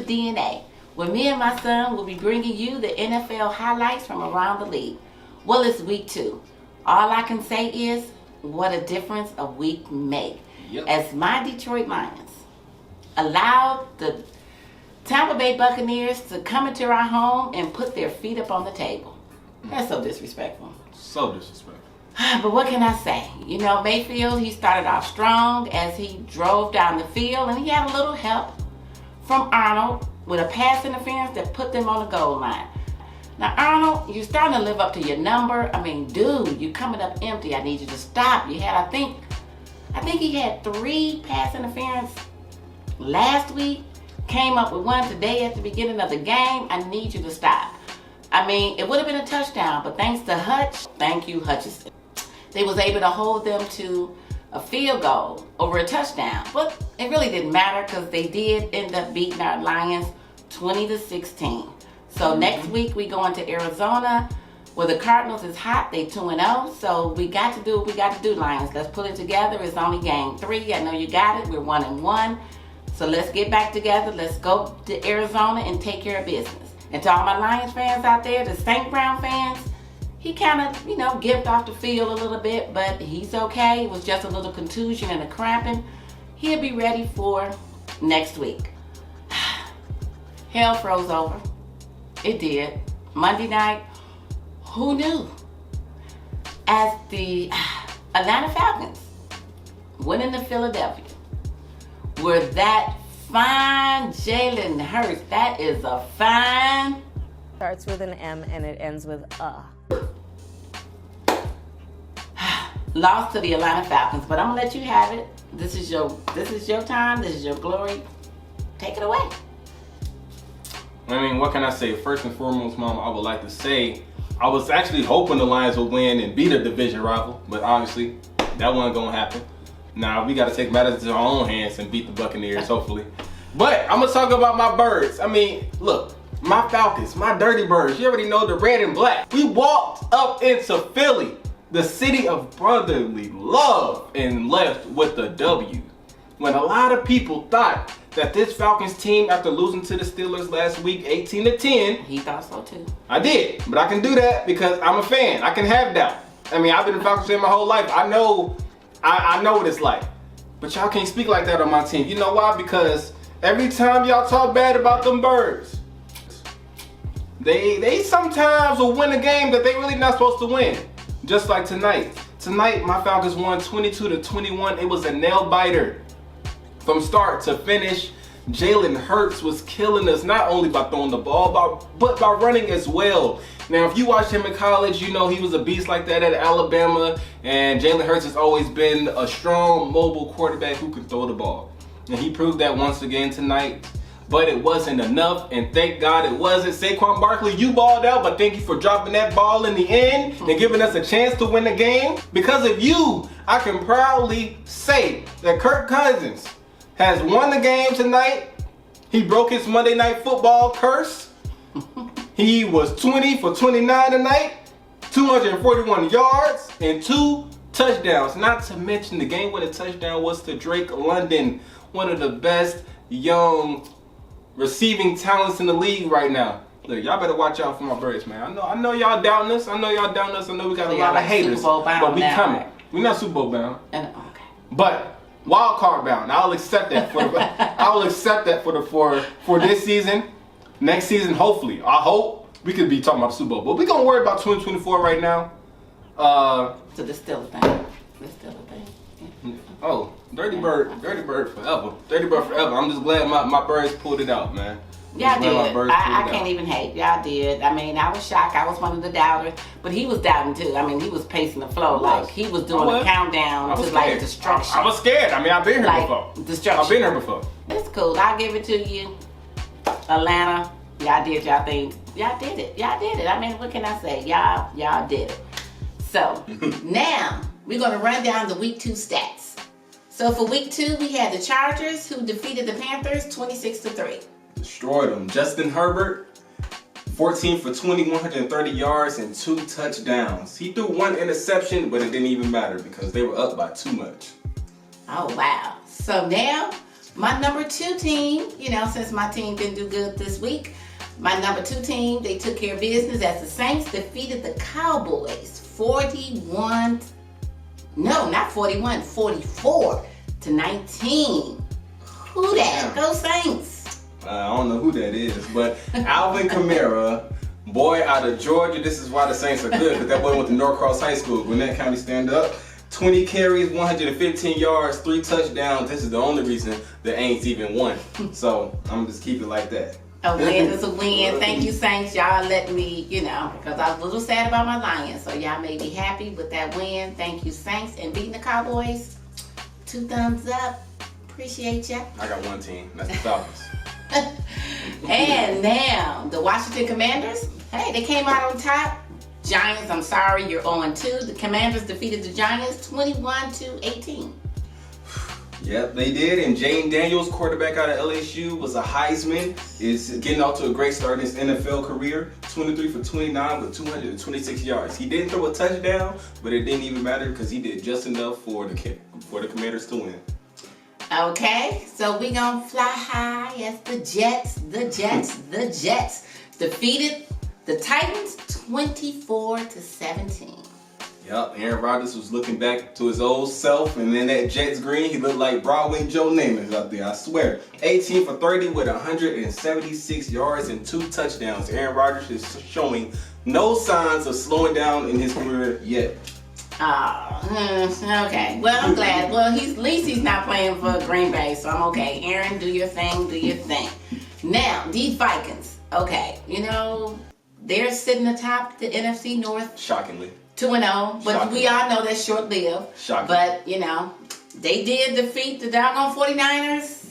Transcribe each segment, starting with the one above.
DNA, where me and my son will be bringing you the NFL highlights from around the league. Well, it's week 2. All I can say is, what a difference a week make. Yep. As my Detroit Lions allowed the Tampa Bay Buccaneers to come into our home and put their feet up on the table. That's so disrespectful. So disrespectful. But what can I say? You know, Mayfield, he started off strong as he drove down the field, and he had a little help from Arnold with a pass interference that put them on the goal line. Now, Arnold, you're starting to live up to your number. I mean, dude, you're coming up empty. I need you to stop. You had, I think he had 3 pass interference last week. Came up with one today at the beginning of the game. I need you to stop. I mean, it would have been a touchdown, but thanks to Hutch, thank you, Hutchinson, they was able to hold them to a field goal over a touchdown. But it really didn't matter because they did end up beating our Lions 20-16. So next week we go into Arizona where the Cardinals is hot. They 2-0. So we got to do what we got to do, Lions. Let's put it together. It's only game 3. I know you got it. We're 1-1. So let's get back together. Let's go to Arizona and take care of business. And to all my Lions fans out there, the St. Brown fans, he kind of, gimped off the field a little bit, but he's okay. It was just a little contusion and a cramping. He'll be ready for next week. Hell froze over. It did. Monday night, who knew? As the Atlanta Falcons went into Philadelphia, where that fine Jalen Hurts, that is a fine. Starts with an M and it ends with a. Lost to the Atlanta Falcons, but I'm gonna let you have it. This is your time. This is your glory. Take it away. I mean, what can I say? First and foremost, Mom, I would like to say I was actually hoping the Lions would win and beat a division rival, but obviously that wasn't gonna happen. Now we got to take matters into our own hands and beat the Buccaneers, hopefully. But I'm gonna talk about my birds. I mean, look, my Falcons, my dirty birds. You already know the red and black. We walked up into Philly, the city of brotherly love, and left with a W. When a lot of people thought that this Falcons team, after losing to the Steelers last week, 18-10, he thought so too. I did, but I can do that because I'm a fan. I can have doubt. I mean, I've been a Falcons fan my whole life. I know what it's like. But y'all can't speak like that on my team. You know why? Because every time y'all talk bad about them birds, they sometimes will win a game that they really not supposed to win. Just like tonight. Tonight, my Falcons won 22-21. It was a nail biter. From start to finish, Jalen Hurts was killing us not only by throwing the ball, but by running as well. Now, if you watched him in college, you know he was a beast like that at Alabama, and Jalen Hurts has always been a strong, mobile quarterback who can throw the ball. And he proved that once again tonight, but it wasn't enough, and thank God it wasn't. Saquon Barkley, you balled out, but thank you for dropping that ball in the end and giving us a chance to win the game. Because of you, I can proudly say that Kirk Cousins has won the game tonight. He broke his Monday Night Football curse. He was 20 for 29 tonight, 241 yards, and 2 touchdowns. Not to mention the game-winning touchdown was to Drake London, one of the best young receiving talents in the league right now. Look, y'all better watch out for my birds, man. I know y'all doubting us. I know we got a lot of haters, but we coming. We're not Super Bowl bound. Okay. But wild card bound. I'll accept that for this season. Next season, hopefully. I hope we could be talking about the Super Bowl. But we're gonna worry about 2024 right now. So this still a thing. Oh, Dirty Bird forever. Dirty Bird forever. I'm just glad my birds pulled it out, man. Y'all did. I can't even hate. Y'all did. I mean, I was shocked. I was one of the doubters, but he was doubting too. I mean, he was pacing the flow like he was doing a countdown to like destruction. I was scared. I mean, I've been here before. Destruction. I've been here before. It's cool. I'll give it to you, Atlanta. Y'all did y'all thing. Y'all did it. I mean, what can I say? Y'all did it. So now we're gonna run down the week 2 stats. So for week 2, we had the Chargers who defeated the Panthers 26-3. Destroyed them. Justin Herbert, 14 for 20, 130 yards and 2 touchdowns. He threw 1 interception, but it didn't even matter because they were up by too much. Oh, wow. So now My number 2 team, since my team didn't do good this week, my number 2 team, they took care of business as the Saints defeated the Cowboys 44 to 19. Who that? Go Saints. I don't know who that is, but Alvin Kamara, boy out of Georgia. This is why the Saints are good, because that boy went to Norcross High School. Gwinnett County, stand up. 20 carries, 115 yards, 3 touchdowns. This is the only reason the Aints even won. So I'm just keep it like that. A win is a win. Thank you, Saints. Y'all let me, because I was a little sad about my Lions. So y'all made me happy with that win. Thank you, Saints. And beating the Cowboys, 2 thumbs up. Appreciate ya. I got one team. That's the Falcons. And now, the Washington Commanders, hey, they came out on top. Giants, I'm sorry, you're 0-2. The Commanders defeated the Giants 21-18. Yep, they did. And Jane Daniels, quarterback out of LSU, was a Heisman. Is getting off to a great start in his NFL career. 23 for 29 with 226 yards. He didn't throw a touchdown, but it didn't even matter because he did just enough for the Commanders to win. Okay, so we gonna fly high as the Jets defeated the Titans 24-17. Yep, Aaron Rodgers was looking back to his old self, and then that Jets green, he looked like Broadway Joe Namath out there, I swear. 18 for 30 with 176 yards and 2 touchdowns. Aaron Rodgers is showing no signs of slowing down in his career yet. Okay. Well, I'm glad. Well, at least he's not playing for Green Bay, so I'm okay. Aaron, do your thing. Now, these Vikings, okay, they're sitting atop the NFC North. Shockingly. 2-0, but Shocking. we all know that's short-lived. Shocking. But, they did defeat the doggone 49ers.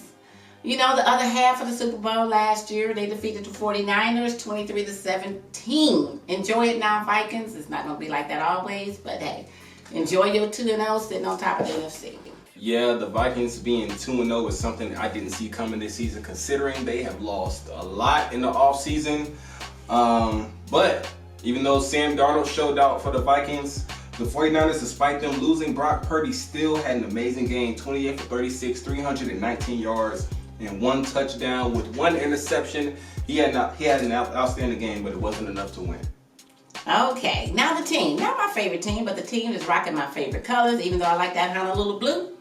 The other half of the Super Bowl last year, they defeated the 49ers 23-17. Enjoy it now, Vikings. It's not going to be like that always, but hey, enjoy your 2-0 sitting on top of the NFC. Yeah, the Vikings being 2-0 is something I didn't see coming this season, considering they have lost a lot in the offseason. But even though Sam Darnold showed out for the Vikings, the 49ers, despite them losing, Brock Purdy still had an amazing game. 28 for 36, 319 yards, and 1 touchdown with 1 interception. He had an outstanding game, but it wasn't enough to win. Okay, now the team. Not my favorite team, but the team is rocking my favorite colors, even though I like that Honolulu blue.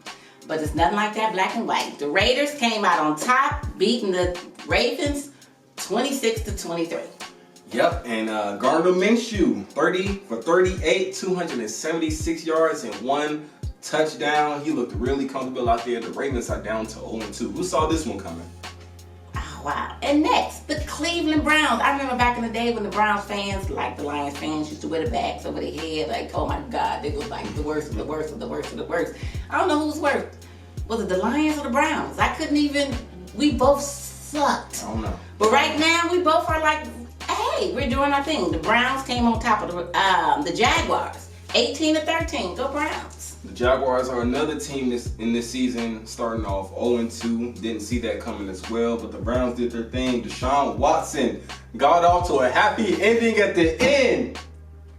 But it's nothing like that black and white. The Raiders came out on top, beating the Ravens 26-23. Yep, and Gardner Minshew, 30 for 38, 276 yards, and 1 touchdown. He looked really comfortable out there. The Ravens are down to 0-2. Who saw this one coming? Oh, wow. And next, the Cleveland Browns. I remember back in the day when the Browns fans, like the Lions fans, used to wear the bags over their head. Like, oh my God, they was like the worst of the worst of the worst of the worst. I don't know who's worse. Was it the Lions or the Browns? We both sucked. I don't know. But right now, we both are like, hey, we're doing our thing. The Browns came on top of the Jaguars, 18-13. Go Browns. The Jaguars are another team in this season, starting off 0-2. Didn't see that coming as well, but the Browns did their thing. Deshaun Watson got off to a happy ending at the end.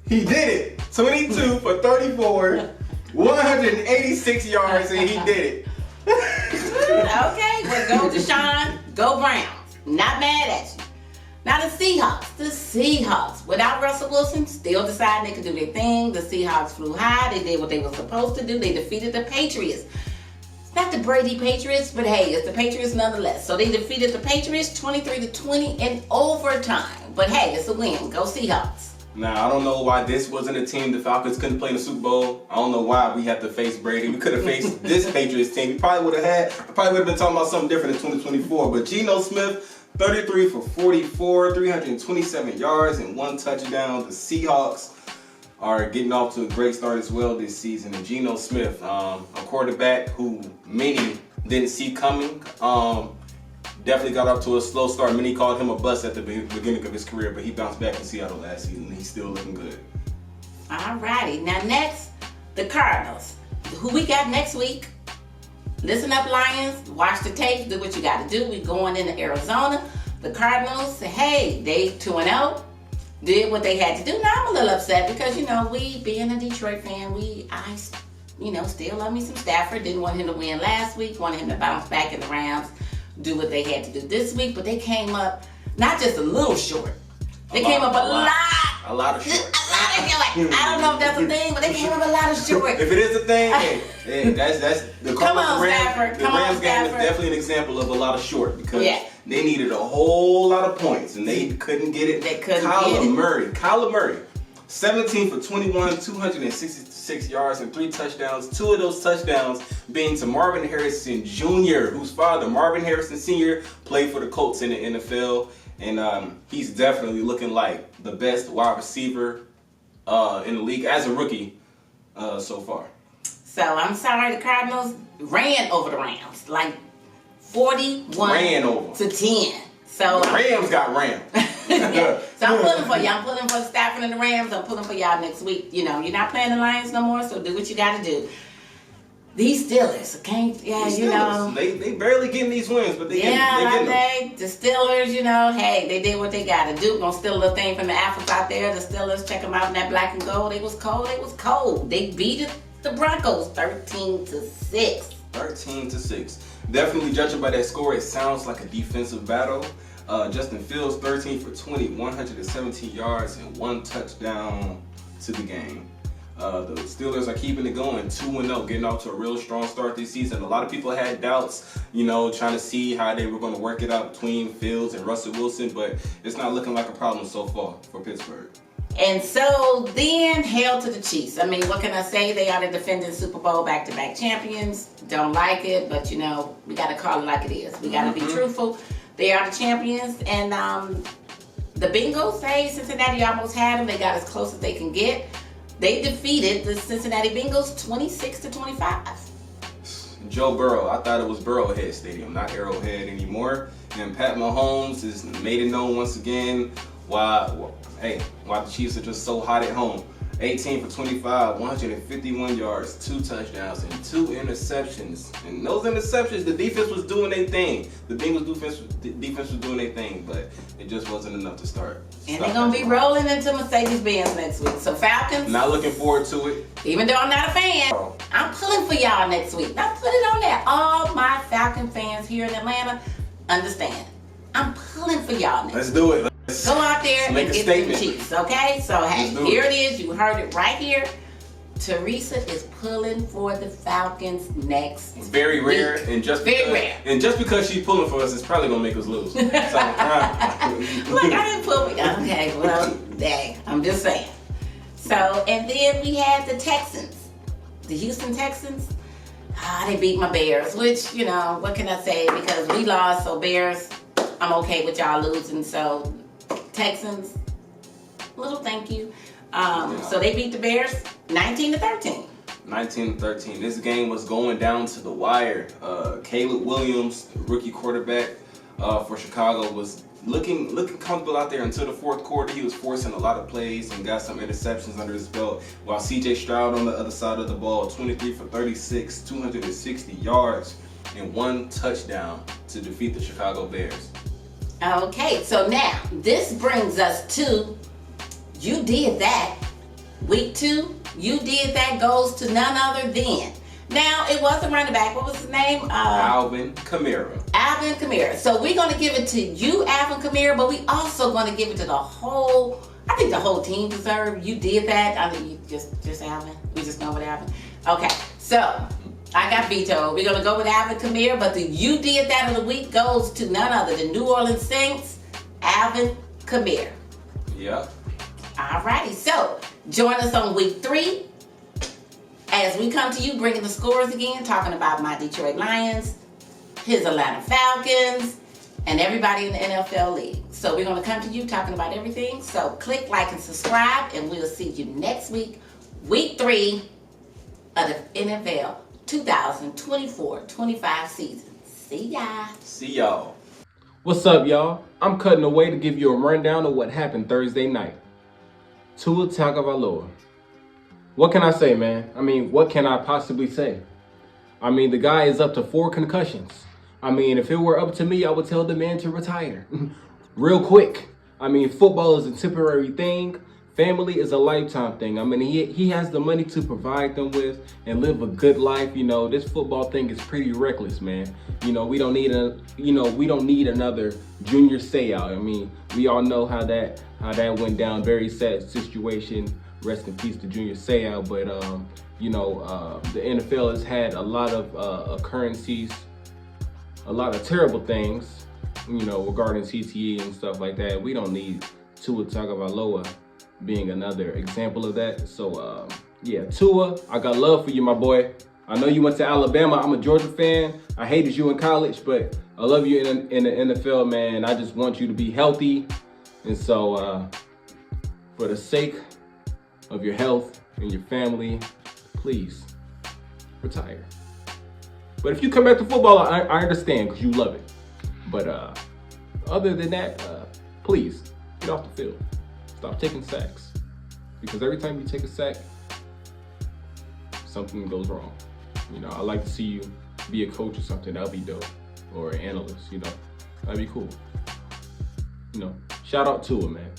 He did it. 22 for 34, 186 yards, and he did it. Okay, well, go Deshaun, go Browns. Not mad at you. Now the Seahawks, without Russell Wilson, still deciding they could do their thing. The Seahawks flew high. They did what they were supposed to do. They defeated the Patriots. It's not the Brady Patriots, but hey, it's the Patriots nonetheless. So they defeated the Patriots 23-20 in overtime. But hey, it's a win. Go Seahawks. Now, I don't know why this wasn't a team the Falcons couldn't play in the Super Bowl. I don't know why we had to face Brady. We could have faced this Patriots team. We probably would have been talking about something different in 2024. But Geno Smith, 33 for 44, 327 yards, and 1 touchdown. The Seahawks are getting off to a great start as well this season. And Geno Smith, a quarterback who many didn't see coming, definitely got off to a slow start. Many called him a bust at the beginning of his career, but he bounced back in Seattle last season, and he's still looking good. Alrighty, now next, the Cardinals. Who we got next week? Listen up, Lions. Watch the tapes. Do what you got to do. We're going into Arizona. The Cardinals, hey, they 2-0. Did what they had to do. Now I'm a little upset because, we being a Detroit fan, still love me some Stafford. Didn't want him to win last week. Wanted him to bounce back, and the Rams do what they had to do this week. But they came up not just a little short. They came up a lot. A lot of short. I don't know if that's a thing, but they came up a lot of short. If it is a thing, hey, that's the Come on, Rams, Stafford. the Come on, Rams game is Stafford. definitely an example of a lot of short because Yeah. they needed a whole lot of points and they couldn't get it. They couldn't Kyler get it. Murray, 17 for 21, 266 yards and 3 touchdowns. 2 of those touchdowns being to Marvin Harrison Jr., whose father, Marvin Harrison Sr., played for the Colts in the NFL. And he's definitely looking like the best wide receiver in the league as a rookie so far. So I'm sorry, the Cardinals ran over the Rams, like 41 Ran over. to 10. So The Rams got rammed. yeah. So I'm pulling for y'all. I'm pulling for Stafford and the Rams. I'm pulling for y'all next week. You're not playing the Lions no more, so do what you got to do. These Steelers, They barely getting these wins, but they getting them. The Steelers, hey, they did what they got to do. Gonna steal a little thing from the Alphas out there. The Steelers, check them out in that black and gold. It was cold. They beat the Broncos 13-6. 13-6. Definitely judging by that score, it sounds like a defensive battle. Justin Fields, 13 for 20, 117 yards and 1 touchdown to the game. The Steelers are keeping it going, 2-0, getting off to a real strong start this season. A lot of people had doubts, trying to see how they were going to work it out between Fields and Russell Wilson, but it's not looking like a problem so far for Pittsburgh. And so then, hail to the Chiefs. I mean, what can I say? They are the defending Super Bowl back-to-back champions. Don't like it, but we got to call it like it is. We got to be truthful. They are the champions, and the Bengals, hey, Cincinnati almost had them. They got as close as they can get. They defeated the Cincinnati Bengals 26-25. Joe Burrow, I thought it was Burrowhead Stadium, not Arrowhead anymore. And Pat Mahomes has made it known once again why the Chiefs are just so hot at home. 18 for 25, 151 yards, 2 touchdowns, and 2 interceptions. And those interceptions, the defense was doing their thing. The Bengals defense was doing their thing, but it just wasn't enough to start. And they're going to be rolling into Mercedes-Benz next week. So Falcons. Not looking forward to it. Even though I'm not a fan, I'm pulling for y'all next week. Now put it on there. All my Falcon fans here in Atlanta understand. I'm pulling for y'all next week. Let's do it. Go out there and make a get statement. some Chiefs, okay? So, hey, here it is. You heard it right here. Teresa is pulling for the Falcons next Very rare, week. and just Very because, rare. And just because she's pulling for us, it's probably gonna make us lose. So, Look, I didn't pull me. Okay, well, dang, I'm just saying. So, and then we had the Texans, the Houston Texans. They beat my Bears, which, what can I say? Because we lost, so Bears, I'm okay with y'all losing. So, Texans, little thank you. So they beat the Bears 19-13. 19-13. This game was going down to the wire. Caleb Williams, rookie quarterback for Chicago, was looking comfortable out there until the fourth quarter. He was forcing a lot of plays and got some interceptions under his belt. While C.J. Stroud on the other side of the ball, 23 for 36, 260 yards, and 1 touchdown to defeat the Chicago Bears. Okay, so now this brings us to, you did that. Week 2, you did that goes to none other than. Now, it was a running back. What was his name? Alvin Kamara. Alvin Kamara. So we're going to give it to you, Alvin Kamara, but we also going to give it to the whole, I think the whole team deserved. You did that. I mean, you just Alvin. We just know what Alvin. Okay, so I got vetoed. We're going to go with Alvin Kamara, but the you did that of the week goes to none other than New Orleans Saints, Alvin Kamara. Yep. Alrighty, so join us on week 3 as we come to you bringing the scores again, talking about my Detroit Lions, his Atlanta Falcons, and everybody in the NFL league. So we're going to come to you talking about everything. So click like and subscribe, and we'll see you next week, week 3 of the NFL 2024-25 season. See ya. See y'all. What's up, y'all? I'm cutting away to give you a rundown of what happened Thursday night. Tua Tagovailoa. What can I say, man? I mean, what can I possibly say? I mean, the guy is up to 4 concussions. I mean, if it were up to me, I would tell the man to retire. Real quick. I mean, football is a temporary thing. family is a lifetime thing. I mean, he has the money to provide them with and live a good life. You know, this football thing is pretty reckless, man. You know, we don't need another Junior Seau. I mean, we all know how that went down. Very sad situation. Rest in peace to Junior Seau. But the NFL has had a lot of occurrences, a lot of terrible things, you know, regarding CTE and stuff like that. We don't need Tua Tagovailoa being another example of that. So yeah, Tua, I got love for you, my boy. I know you went to Alabama. I'm a Georgia fan. I hated you in college, but I love you in the NFL, man. I just want you to be healthy. And so for the sake of your health and your family, please retire. But if you come back to football, I understand because you love it. But other than that, please get off the field. Stop taking sacks. Because every time you take a sack, something goes wrong. You know, I like to see you be a coach or something. That'll be dope. Or an analyst, you know. That'd be cool. You know, shout out to him, man.